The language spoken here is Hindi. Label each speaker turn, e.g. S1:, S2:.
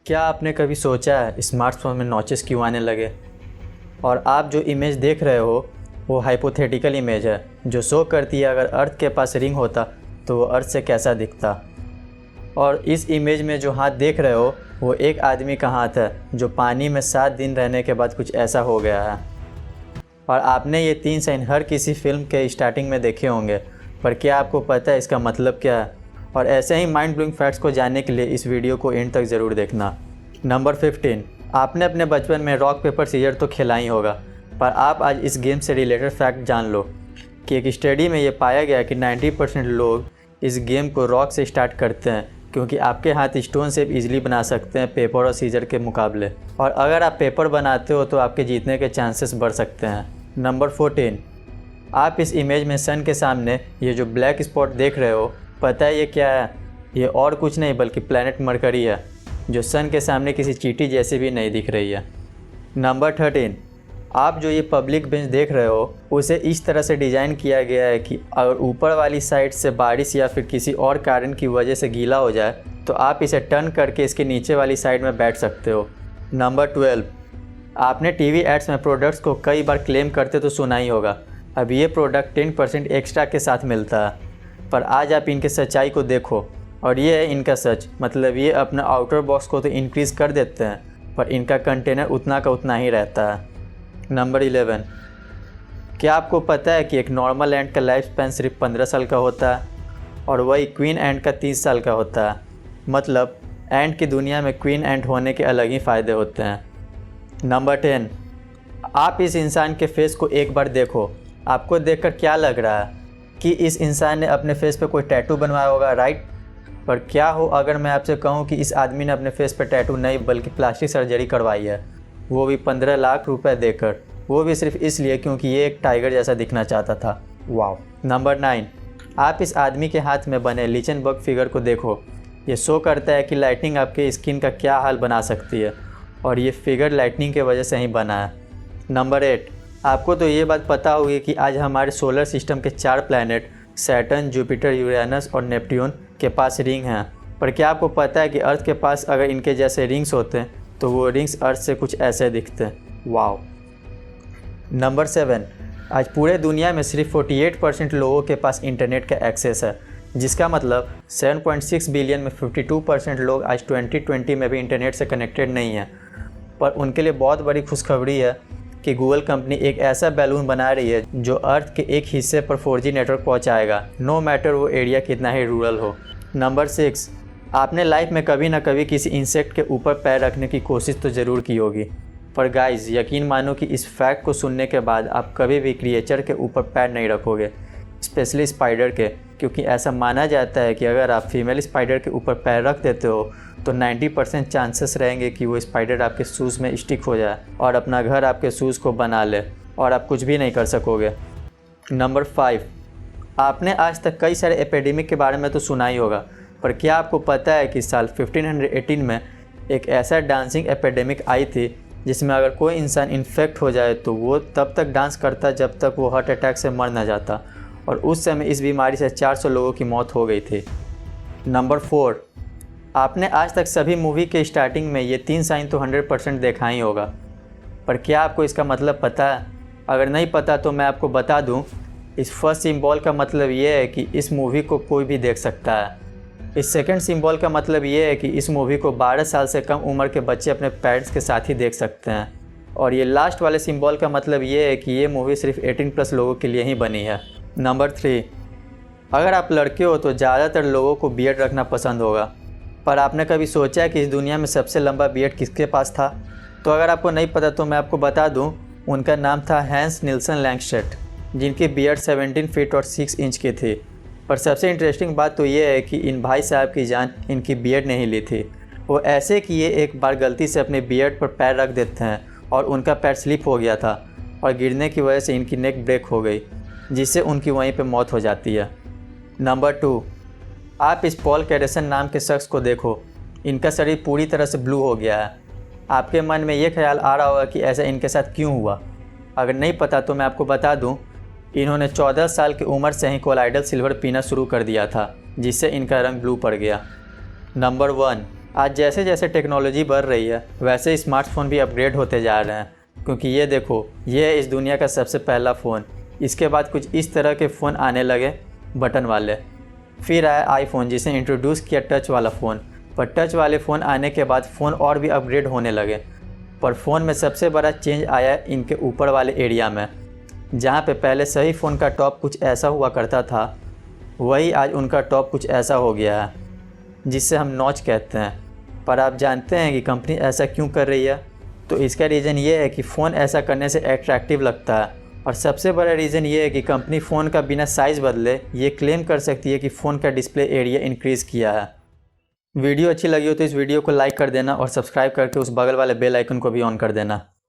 S1: क्या आपने कभी सोचा है स्मार्टफोन में नॉचेस क्यों आने लगे? और आप जो इमेज देख रहे हो वो हाइपोथेटिकल इमेज है जो शो करती है अगर अर्थ के पास रिंग होता तो वो अर्थ से कैसा दिखता। और इस इमेज में जो हाथ देख रहे हो वो एक आदमी का हाथ है जो पानी में 7 दिन रहने के बाद कुछ ऐसा हो गया है। और आपने ये 3 साइन हर किसी फिल्म के स्टार्टिंग में देखे होंगे, पर क्या आपको पता है इसका मतलब क्या है? और ऐसे ही माइंड ब्लोइंग फैक्ट्स को जानने के लिए इस वीडियो को एंड तक ज़रूर देखना। नंबर 15, आपने अपने बचपन में रॉक पेपर सीजर तो खेला ही होगा, पर आप आज इस गेम से रिलेटेड फैक्ट जान लो कि एक स्टडी में ये पाया गया कि 90% लोग इस गेम को रॉक से स्टार्ट करते हैं क्योंकि आपके हाथ स्टोन शेप इजीली बना सकते हैं पेपर और सीजर के मुकाबले। और अगर आप पेपर बनाते हो तो आपके जीतने के चांसेस बढ़ सकते हैं। नंबर 14, आप इस इमेज में सन के सामने ये जो ब्लैक स्पॉट देख रहे हो, पता है ये क्या है? ये और कुछ नहीं बल्कि प्लैनेट मरकरी है जो सन के सामने किसी चींटी जैसी भी नहीं दिख रही है। नंबर 13, आप जो ये पब्लिक बेंच देख रहे हो उसे इस तरह से डिज़ाइन किया गया है कि अगर ऊपर वाली साइड से बारिश या फिर किसी और कारण की वजह से गीला हो जाए तो आप इसे टर्न करके इसके नीचे वाली साइड में बैठ सकते हो। नंबर 12, आपने टीवी एड्स में प्रोडक्ट्स को कई बार क्लेम करते तो सुना ही होगा, अब ये प्रोडक्ट 10% एक्स्ट्रा के साथ मिलता है। पर आज आप इनके सच्चाई को देखो और ये है इनका सच। मतलब ये अपना आउटर बॉक्स को तो इंक्रीज़ कर देते हैं पर इनका कंटेनर उतना का उतना ही रहता है। नंबर 11, क्या आपको पता है कि एक नॉर्मल एंट का लाइफ स्पैन सिर्फ 15 साल का होता है और वही क्वीन एंट का 30 साल का होता है। मतलब एंट की दुनिया में क्वीन एंट होने के अलग ही फ़ायदे होते हैं। नंबर 10, आप इस इंसान के फेस को एक बार देखो, आपको देखकर क्या लग रहा है कि इस इंसान ने अपने फेस पे कोई टैटू बनवाया होगा, राइट? पर क्या हो अगर मैं आपसे कहूँ कि इस आदमी ने अपने फेस पे टैटू नहीं बल्कि प्लास्टिक सर्जरी करवाई है, वो भी 15 लाख रुपए देकर, वो भी सिर्फ इसलिए क्योंकि ये एक टाइगर जैसा दिखना चाहता था। वाह। नंबर 9, आप इस आदमी के हाथ में बने लिचनबर्ग फिगर को देखो, ये शो करता है कि लाइटनिंग आपके स्किन का क्या हाल बना सकती है और ये फिगर लाइटनिंग के वजह से ही बना है। नंबर 8, आपको तो ये बात पता होगी कि आज हमारे सोलर सिस्टम के 4 प्लैनेट सैटर्न, जुपिटर, यूरेनस और नेपट्यून के पास रिंग हैं, पर क्या आपको पता है कि अर्थ के पास अगर इनके जैसे रिंग्स होते हैं तो वो रिंग्स अर्थ से कुछ ऐसे दिखते हैं। वाओ। नंबर 7, आज पूरे दुनिया में सिर्फ 48% लोगों के पास इंटरनेट का एक्सेस है, जिसका मतलब 7.6 बिलियन में 52% लोग आज 2020 में भी इंटरनेट से कनेक्टेड नहीं हैं। पर उनके लिए बहुत बड़ी खुशखबरी है कि गूगल कंपनी एक ऐसा बैलून बना रही है जो अर्थ के एक हिस्से पर 4G नेटवर्क पहुंचाएगा, नो मैटर वो एरिया कितना ही रूरल हो। नंबर 6, आपने लाइफ में कभी ना कभी किसी इंसेक्ट के ऊपर पैर रखने की कोशिश तो ज़रूर की होगी, पर गाइस यकीन मानो कि इस फैक्ट को सुनने के बाद आप कभी भी क्रिएचर के ऊपर पैर नहीं रखोगे, स्पेशली स्पाइडर के, क्योंकि ऐसा माना जाता है कि अगर आप फीमेल स्पाइडर के ऊपर पैर रख देते हो तो 90% चांसेस रहेंगे कि वो स्पाइडर आपके शूज़ में स्टिक हो जाए और अपना घर आपके शूज़ को बना ले और आप कुछ भी नहीं कर सकोगे। नंबर 5, आपने आज तक कई सारे एपिडेमिक के बारे में तो सुना ही होगा, पर क्या आपको पता है कि साल 1518 में एक ऐसा डांसिंग एपिडेमिक आई थी जिसमें अगर कोई इंसान इन्फेक्ट हो जाए तो वो तब तक डांस करता जब तक वो हार्ट अटैक से मर न जाता, और उस समय इस बीमारी से 400 लोगों की मौत हो गई थी। नंबर 4, आपने आज तक सभी मूवी के स्टार्टिंग में ये 3 साइन तो 100% देखा ही होगा, पर क्या आपको इसका मतलब पता है? अगर नहीं पता तो मैं आपको बता दूं, इस फर्स्ट सिंबल का मतलब ये है कि इस मूवी को कोई भी देख सकता है। इस सेकंड सिंबल का मतलब ये है कि इस मूवी को 12 साल से कम उम्र के बच्चे अपने पेरेंट्स के साथ ही देख सकते हैं। और ये लास्ट वाले सिंबल का मतलब ये है कि ये मूवी सिर्फ 18+ लोगों के लिए ही बनी है। नंबर 3, अगर आप लड़के हो तो ज़्यादातर लोगों को बियर्ड रखना पसंद होगा, पर आपने कभी सोचा है कि इस दुनिया में सबसे लंबा बियर्ड किसके पास था? तो अगर आपको नहीं पता तो मैं आपको बता दूं, उनका नाम था हैंस निल्सन लैंगस्टेट, जिनकी बियर्ड 17 फीट और 6 इंच की थी। पर सबसे इंटरेस्टिंग बात तो ये है कि इन भाई साहब की जान इनकी बियर्ड नहीं ली थी। वो ऐसे कि ये एक बार गलती से अपने बियर्ड पर पैर रख देते हैं और उनका पैर स्लिप हो गया था और गिरने की वजह से इनकी नेक ब्रेक हो गई, जिससे उनकी वहीं पर मौत हो जाती है। नंबर 2, आप इस पॉल कैरेसन नाम के शख्स को देखो, इनका शरीर पूरी तरह से ब्लू हो गया है। आपके मन में ये ख्याल आ रहा होगा कि ऐसा इनके साथ क्यों हुआ। अगर नहीं पता तो मैं आपको बता दूं, इन्होंने 14 साल की उम्र से ही कोलाइडल सिल्वर पीना शुरू कर दिया था, जिससे इनका रंग ब्लू पड़ गया। नंबर 1, आज जैसे जैसे टेक्नोलॉजी बढ़ रही है वैसे स्मार्टफोन भी अपग्रेड होते जा रहे हैं, क्योंकि ये देखो, ये है इस दुनिया का सबसे पहला फ़ोन। इसके बाद कुछ इस तरह के फ़ोन आने लगे, बटन वाले। फिर आया आईफोन, जिसे इंट्रोड्यूस किया टच वाला फ़ोन। पर टच वाले फ़ोन आने के बाद फ़ोन और भी अपग्रेड होने लगे। पर फ़ोन में सबसे बड़ा चेंज आया इनके ऊपर वाले एरिया में। जहाँ पे पहले सही फ़ोन का टॉप कुछ ऐसा हुआ करता था, वही आज उनका टॉप कुछ ऐसा हो गया है, जिससे हम नॉच कहते हैं। पर आप जानते हैं कि कंपनी ऐसा क्यों कर रही है? तो इसका रीज़न ये है कि फ़ोन ऐसा करने से अट्रैक्टिव लगता है, और सबसे बड़ा रीज़न ये है कि कंपनी फ़ोन का बिना साइज़ बदले ये क्लेम कर सकती है कि फ़ोन का डिस्प्ले एरिया इंक्रीज़ किया है। वीडियो अच्छी लगी हो तो इस वीडियो को लाइक कर देना और सब्सक्राइब करके उस बगल वाले बेल आइकन को भी ऑन कर देना।